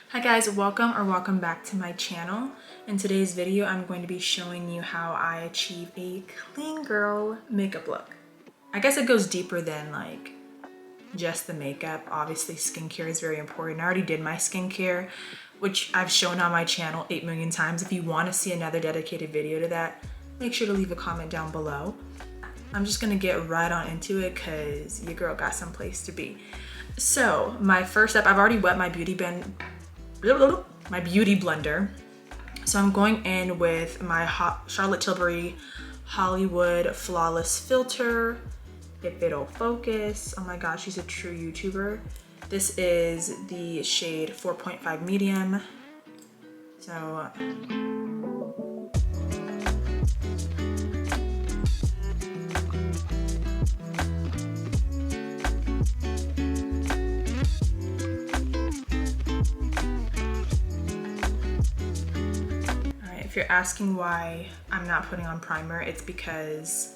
Hi guys, welcome back to my channel. In today's video, I'm going to be showing you how I achieve a clean girl makeup look. I guess it goes deeper than like just the makeup. Obviously, skincare is very important. I already did my skincare, which I've shown on my channel 8 million times. If you want to see another dedicated video to that, make sure to leave a comment down below. I'm just gonna get right on into it because your girl got someplace to be. So my first step, I've already wet my beauty blender. So I'm going in with my Charlotte Tilbury Hollywood Flawless Filter. If it'll focus, oh my gosh, she's a true YouTuber. This is the shade 4.5 medium. So if you're asking why I'm not putting on primer, it's because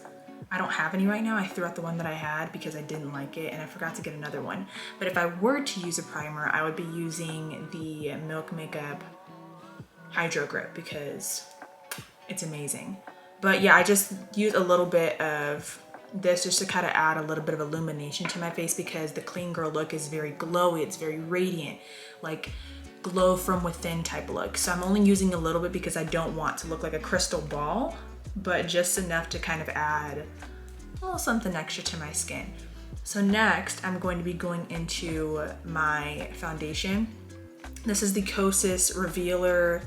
I don't have any right now. I threw out the one that I had because I didn't like it and I forgot to get another one. But if I were to use a primer, I would be using the Milk Makeup Hydro Grip because it's amazing. But yeah, I just use a little bit of this just to kind of add a little bit of illumination to my face because the clean girl look is very glowy, it's very radiant, like glow from within type look. So I'm only using a little bit because I don't want to look like a crystal ball, but just enough to kind of add a little something extra to my skin. So next I'm going to be going into my foundation. This is the Kosas Revealer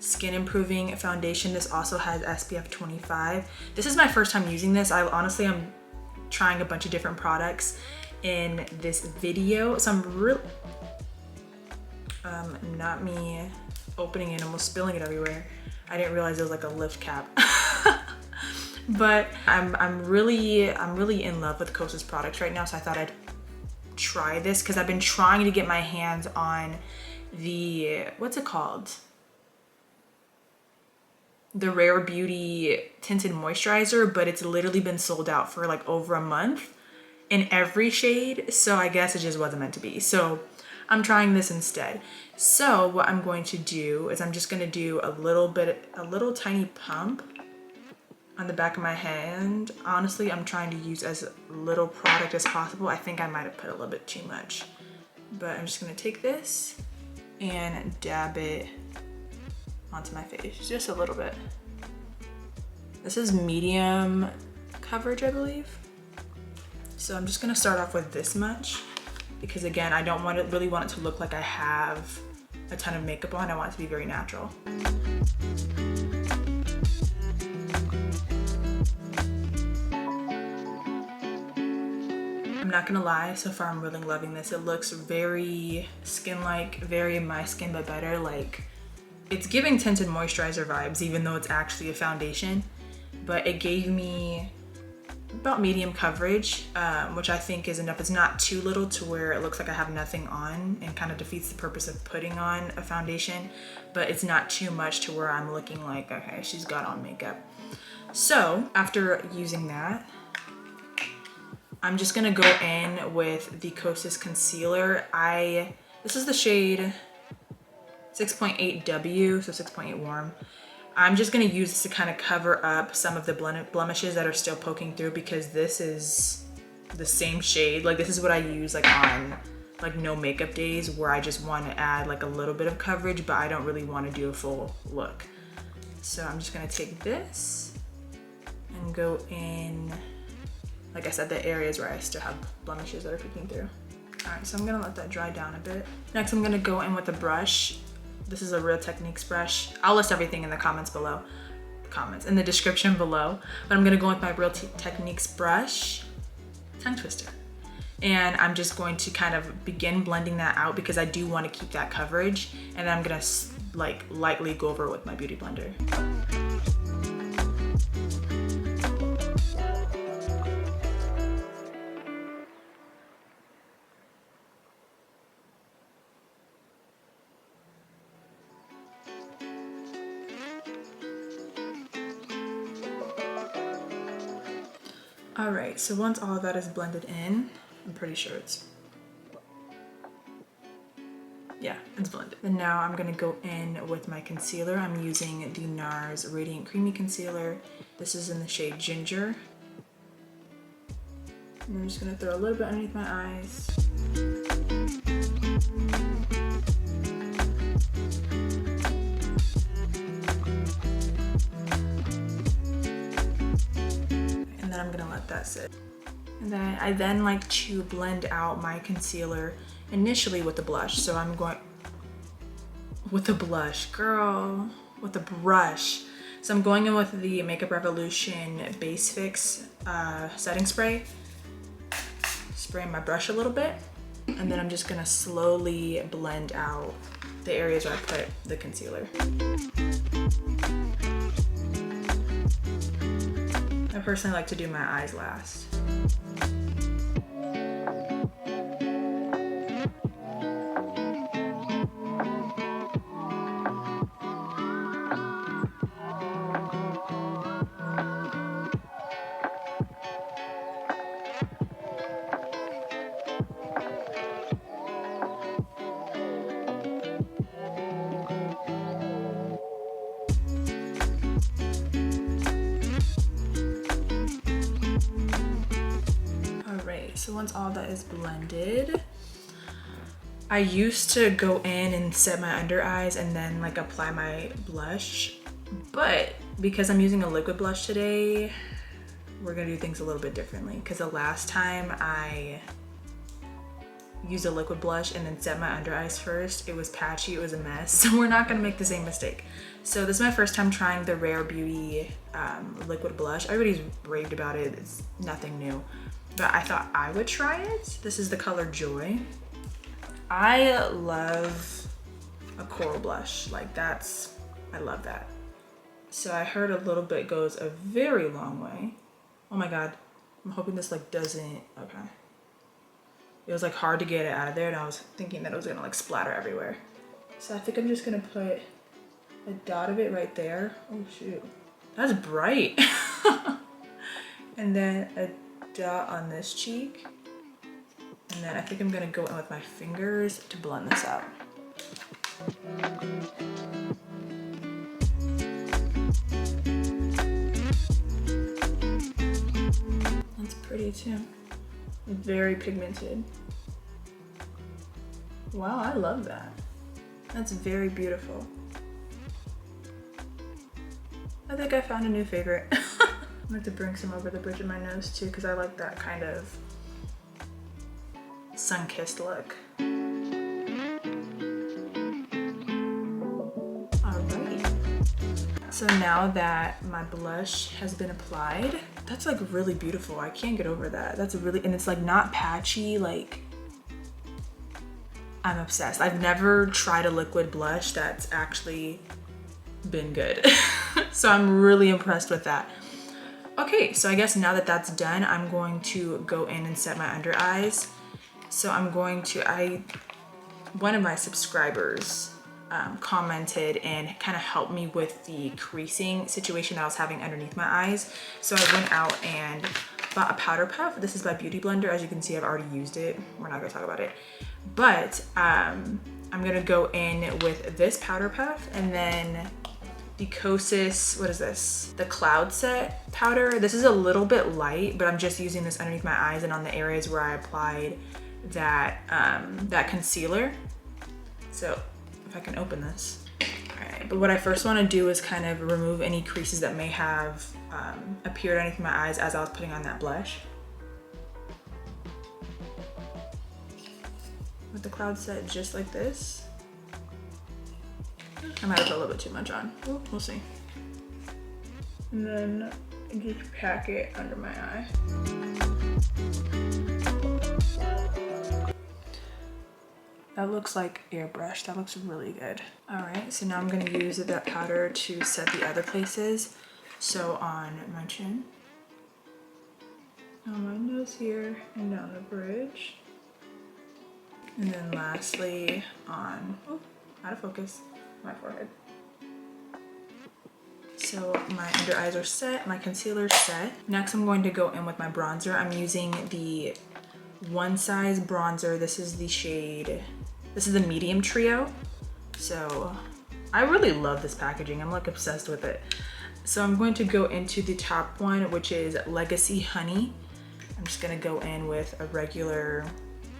Skin Improving Foundation. This also has SPF 25. This is my first time using this. I honestly am trying a bunch of different products in this video. So I'm really, not me opening it, almost spilling it everywhere. I didn't realize it was like a lift cap. But I'm really in love with Kosas products right now, so I thought I'd try this because I've been trying to get my hands on the, what's it called? The Rare Beauty Tinted Moisturizer, but it's literally been sold out for like over a month in every shade, so I guess it just wasn't meant to be. So I'm trying this instead. So what I'm going to do is I'm just gonna do a little tiny pump on the back of my hand. Honestly, I'm trying to use as little product as possible. I think I might have put a little bit too much, but I'm just gonna take this and dab it onto my face, just a little bit. This is medium coverage, I believe. So I'm just gonna start off with this much because again, I don't really want it to look like I have a ton of makeup on. I want it to be very natural. I'm not gonna lie, so far I'm really loving this. It looks very skin-like, very my skin but better. Like, it's giving tinted moisturizer vibes even though it's actually a foundation, but it gave me about medium coverage, which I think is enough. It's not too little to where it looks like I have nothing on and kind of defeats the purpose of putting on a foundation, but it's not too much to where I'm looking like, okay, she's got on makeup. So after using that, I'm just gonna go in with the Kosas concealer. This is the shade 6.8W, so 6.8 warm. I'm just gonna use this to kind of cover up some of the blemishes that are still poking through because this is the same shade. Like, this is what I use like on like no makeup days where I just want to add like a little bit of coverage, but I don't really want to do a full look. So I'm just gonna take this and go in, like I said, the areas where I still have blemishes that are peeking through. All right, so I'm gonna let that dry down a bit. Next, I'm gonna go in with a brush. This is a Real Techniques brush. I'll list everything in the comments below, in the description below, but I'm gonna go with my Real Techniques brush, tongue twister. And I'm just going to kind of begin blending that out because I do want to keep that coverage. And then I'm gonna like lightly go over it with my beauty blender. All right, so once all of that is blended in, I'm pretty sure it's Yeah, it's blended. And now I'm gonna go in with my concealer. I'm using the NARS Radiant Creamy Concealer. This is in the shade Ginger. And I'm just gonna throw a little bit underneath my eyes. And then I'm gonna let that sit. And then I then like to blend out my concealer initially with the blush. So I'm going with the blush, girl, with the brush. So I'm going in with the Makeup Revolution Base Fix setting spray. Spraying my brush a little bit. And then I'm just gonna slowly blend out the areas where I put the concealer. I personally like to do my eyes last. So once all that is blended, I used to go in and set my under eyes and then like apply my blush, but because I'm using a liquid blush today, we're gonna do things a little bit differently, because the last time I used a liquid blush and then set my under eyes first, it was patchy, it was a mess. So we're not gonna make the same mistake. So this is my first time trying the Rare Beauty liquid blush. Everybody's raved about it, it's nothing new. But I thought I would try it. This is the color Joy. I love a coral blush. Like I love that. So I heard a little bit goes a very long way. Oh my God, I'm hoping this like doesn't, okay. It was like hard to get it out of there and I was thinking that it was gonna like splatter everywhere. So I think I'm just gonna put a dot of it right there. Oh shoot, that's bright. And then a dot on this cheek, and then I think I'm gonna go in with my fingers to blend this out. That's pretty too. Very pigmented. Wow, I love that. That's very beautiful. I think I found a new favorite. I'm going to bring some over the bridge of my nose too, because I like that kind of sun-kissed look. Alright. So now that my blush has been applied, that's like really beautiful. I can't get over that. That's really, and it's like not patchy, like I'm obsessed. I've never tried a liquid blush that's actually been good. So I'm really impressed with that. Okay, so I guess now that that's done, I'm going to go in and set my under eyes. So I'm going to, one of my subscribers commented and kind of helped me with the creasing situation that I was having underneath my eyes. So I went out and bought a powder puff. This is by Beauty Blender. As you can see, I've already used it. We're not gonna talk about it. But I'm gonna go in with this powder puff and then the Kosas, what is this? The Cloud Set powder. This is a little bit light, but I'm just using this underneath my eyes and on the areas where I applied that, that concealer. So if I can open this. All right, but what I first wanna do is kind of remove any creases that may have appeared underneath my eyes as I was putting on that blush. With the Cloud Set just like this. I might have put a little bit too much on. Ooh, we'll see. And then just pack it under my eye. That looks like airbrush. That looks really good. All right, so now I'm gonna use that powder to set the other places. So on my chin, on my nose here, and down the bridge. And then lastly on, oh, out of focus, my forehead. So my under eyes are set, my concealer's set. Next I'm going to go in with my bronzer. I'm using the One Size bronzer. This is This is the medium trio. So I really love this packaging. I'm like obsessed with it. So I'm going to go into the top one, which is Legacy Honey. I'm just gonna go in with a regular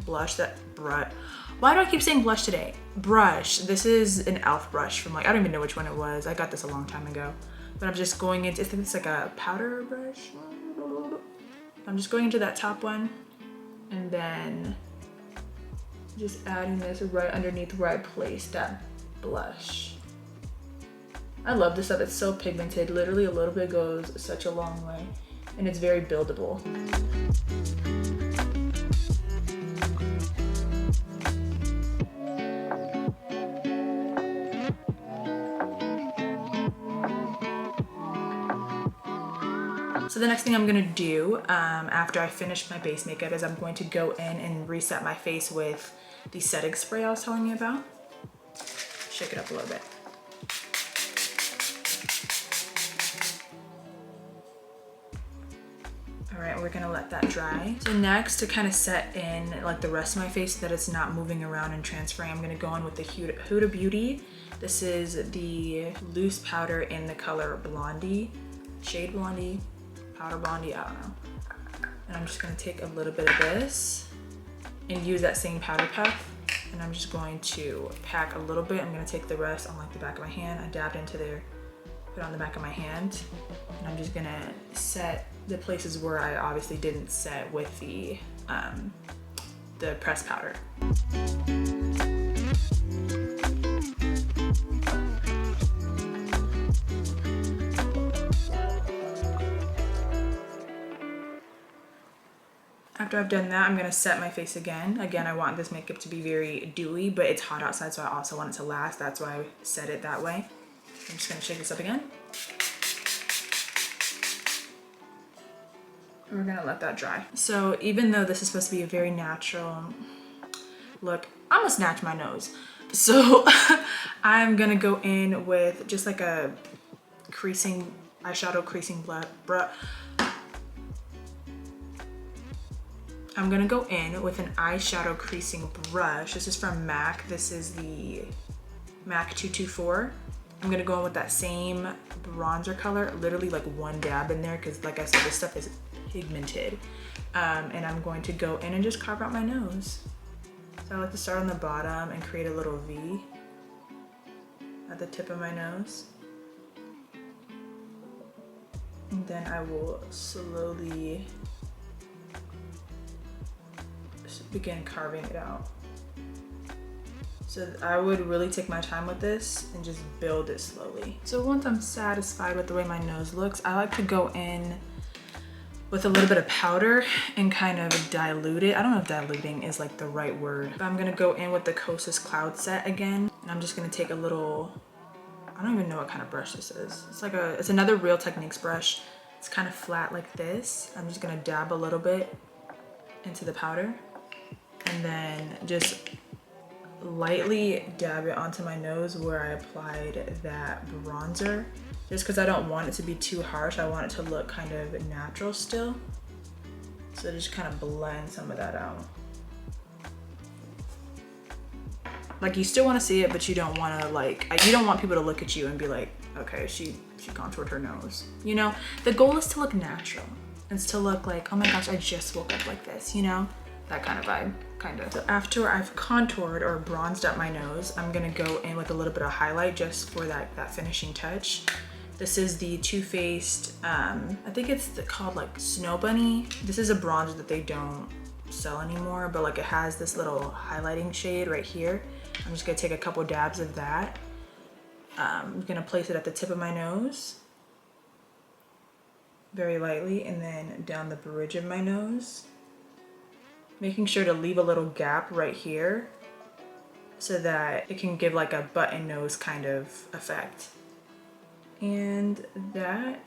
blush. Why do I keep saying blush today? Brush. This is an e.l.f. brush from like, I don't even know which one it was. I got this a long time ago. But I'm just going into, I think it's like a powder brush. I'm just going into that top one and then just adding this right underneath where I placed that blush. I love this stuff. It's so pigmented. Literally a little bit goes such a long way, and it's very buildable. So the next thing I'm gonna do after I finish my base makeup is I'm going to go in and reset my face with the setting spray I was telling you about. Shake it up a little bit. All right, we're gonna let that dry. So next, to kind of set in like the rest of my face so that it's not moving around and transferring, I'm gonna go in with the Huda Beauty. This is the loose powder in the color Blondie, shade Blondie, powder Blondie, I don't know. And I'm just gonna take a little bit of this and use that same powder puff. And I'm just going to pack a little bit. I'm gonna take the rest on like the back of my hand. I dabbed into there, put it on the back of my hand. And I'm just gonna set the places where I obviously didn't set with the pressed powder. After I've done that, I'm gonna set my face again. Again, I want this makeup to be very dewy, but it's hot outside, so I also want it to last. That's why I set it that way. I'm just gonna shake this up again. And we're gonna let that dry. So even though this is supposed to be a very natural look, I'm gonna snatch my nose. So I'm gonna go in with just like a eyeshadow creasing brush. I'm gonna go in with an eyeshadow creasing brush. This is from MAC. This is the MAC 224. I'm gonna go in with that same bronzer color, literally like one dab in there, because like I said, this stuff is pigmented. And I'm going to go in and just carve out my nose. So I like to start on the bottom and create a little V at the tip of my nose. And then I will slowly begin carving it out. So I would really take my time with this and just build it slowly. So once I'm satisfied with the way my nose looks, I like to go in with a little bit of powder and kind of dilute it. I don't know if diluting is like the right word, but I'm gonna go in with the Kosas Cloud Set again. And I'm just gonna take a little, I don't even know what kind of brush this is. It's another Real Techniques brush. It's kind of flat like this. I'm just gonna dab a little bit into the powder and then just lightly dab it onto my nose where I applied that bronzer. Just because I don't want it to be too harsh. I want it to look kind of natural still. So just kind of blend some of that out. Like you still want to see it, but you don't want to you don't want people to look at you and be like, okay, she contoured her nose. You know, the goal is to look natural. It's to look like, oh my gosh, I just woke up like this, you know? That kind of vibe, kind of. So after I've contoured or bronzed up my nose, I'm gonna go in with a little bit of highlight just for that finishing touch. This is the Too Faced, I think it's called like Snow Bunny. This is a bronzer that they don't sell anymore, but like it has this little highlighting shade right here. I'm just gonna take a couple dabs of that. I'm gonna place it at the tip of my nose, very lightly, and then down the bridge of my nose. Making sure to leave a little gap right here so that it can give like a button nose kind of effect. And that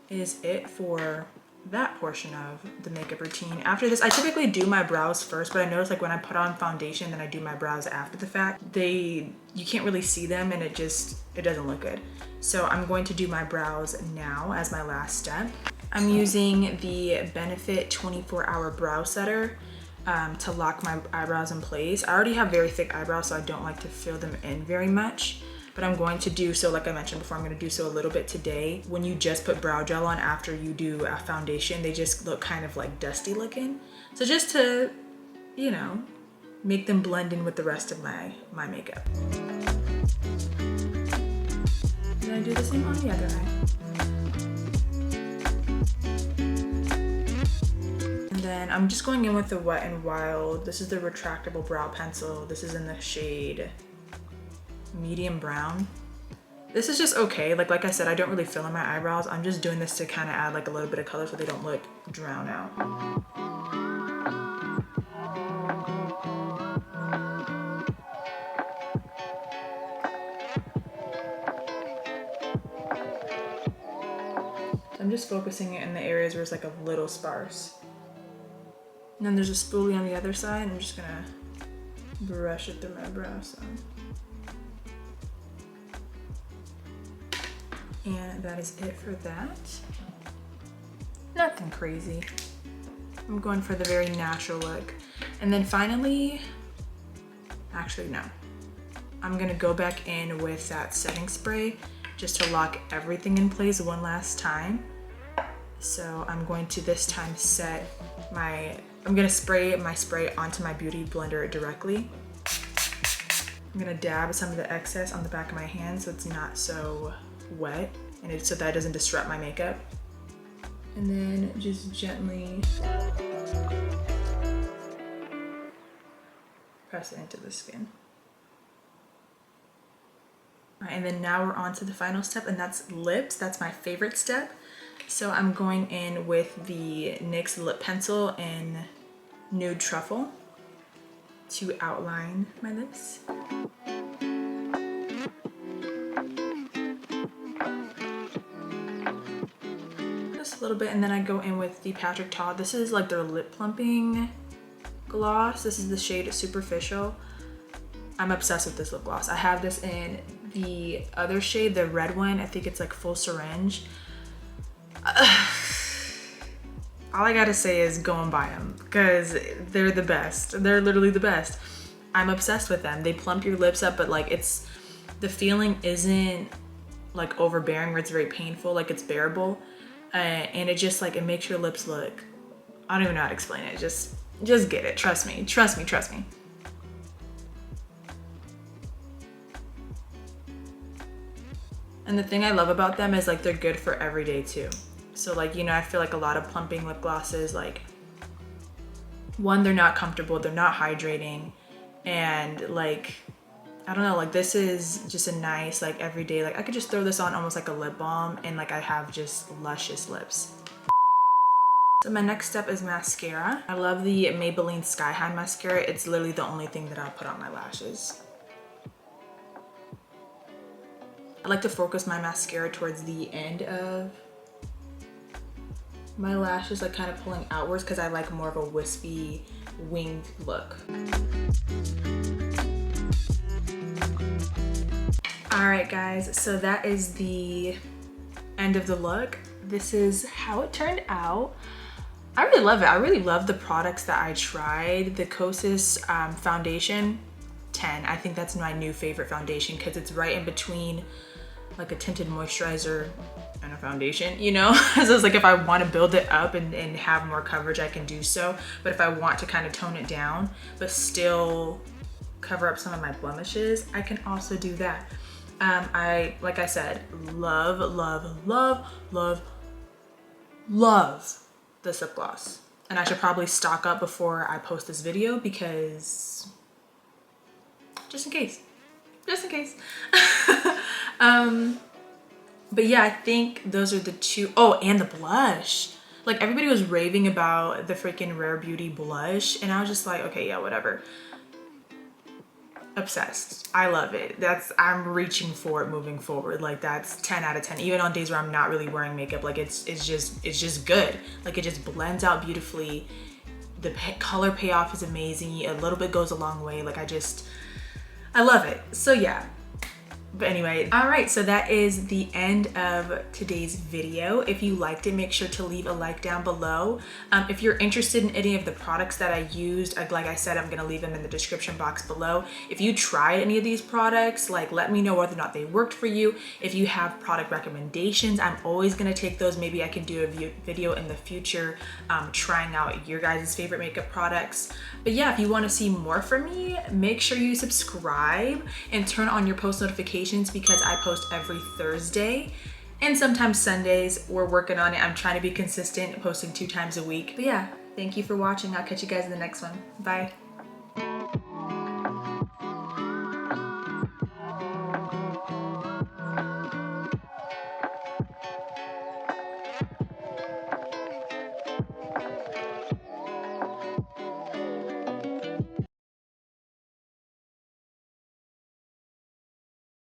is it for that portion of the makeup routine. After this, I typically do my brows first, but I notice like when I put on foundation, then I do my brows after the fact. You can't really see them and it doesn't look good. So I'm going to do my brows now as my last step. I'm using the Benefit 24-Hour Brow Setter. to lock my eyebrows in place. I already have very thick eyebrows, so I don't like to fill them in very much, but I'm going to do so, like I mentioned before, I'm going to do so a little bit today. When you just put brow gel on after you do a foundation, they just look kind of like dusty looking. So just to, you know, make them blend in with the rest of my makeup. Then I do the same on the other eye. And then I'm just going in with the Wet n Wild. This is the retractable brow pencil. This is in the shade medium brown. This is just okay. Like I said, I don't really fill in my eyebrows. I'm just doing this to kind of add like a little bit of color so they don't look drown out. I'm just focusing it in the areas where it's like a little sparse. And then there's a spoolie on the other side. I'm just gonna brush it through my brow side. And that is it for that. Nothing crazy. I'm going for the very natural look. And then finally, actually no. I'm gonna go back in with that setting spray just to lock everything in place one last time. So I'm going to this time set I'm gonna spray my spray onto my beauty blender directly. I'm gonna dab some of the excess on the back of my hand so it's not so wet and so that it doesn't disrupt my makeup. And then just gently press it into the skin. All right, and then now we're on to the final step, and that's lips. That's my favorite step. So I'm going in with the NYX lip pencil in Nude Truffle to outline my lips. Just a little bit, and then I go in with the Patrick Ta. This is like their lip plumping gloss. This is the shade Superficial. I'm obsessed with this lip gloss. I have this in the other shade, the red one. I think it's like Full Syringe. All I gotta say is go and buy them because they're the best. They're literally the best. I'm obsessed with them. They plump your lips up, but like the feeling isn't like overbearing where it's very painful, like it's bearable. And it just like, it makes your lips look, I don't even know how to explain it. Just get it, trust me, trust me, trust me. And the thing I love about them is like they're good for every day too. So like, you know, I feel like a lot of plumping lip glosses, like one, they're not comfortable, they're not hydrating. And like, I don't know, like this is just a nice, like everyday, like I could just throw this on almost like a lip balm and like I have just luscious lips. So my next step is mascara. I love the Maybelline Sky High mascara. It's literally the only thing that I'll put on my lashes. I like to focus my mascara towards the end of my lashes, like kind of pulling outwards because I like more of a wispy winged look. All right guys, so that is the end of the look. This is how it turned out. I really love it. I really love the products that I tried. The Kosas foundation, 10. I think that's my new favorite foundation because it's right in between like a tinted moisturizer and a foundation, you know? So it's like if I want to build it up and have more coverage, I can do so. But if I want to kind of tone it down, but still cover up some of my blemishes, I can also do that. Like I said, love, love, love, love, love this lip gloss. And I should probably stock up before I post this video because just in case. But yeah, I think those are the two. Oh, and the blush. Like everybody was raving about the freaking Rare Beauty blush and I was just like, okay, yeah, whatever. Obsessed. I love it. I'm reaching for it moving forward. Like that's 10 out of 10. Even on days where I'm not really wearing makeup, like it's just good. Like it just blends out beautifully. The color payoff is amazing. A little bit goes a long way. Like I love it. So yeah, But anyway, all right, so that is the end of today's video. If you liked it, make sure to leave a like down below. If you're interested in any of the products that I used, like I said, I'm gonna leave them in the description box below. If you tried any of these products, like let me know whether or not they worked for you. If you have product recommendations, I'm always gonna take those. Maybe I can do a video in the future trying out your guys' favorite makeup products. But yeah, if you wanna see more from me, make sure you subscribe and turn on your post notifications because I post every Thursday and sometimes Sundays. We're working on it. I'm trying to be consistent, posting 2 times a week. But yeah, thank you for watching. I'll catch you guys in the next one. Bye.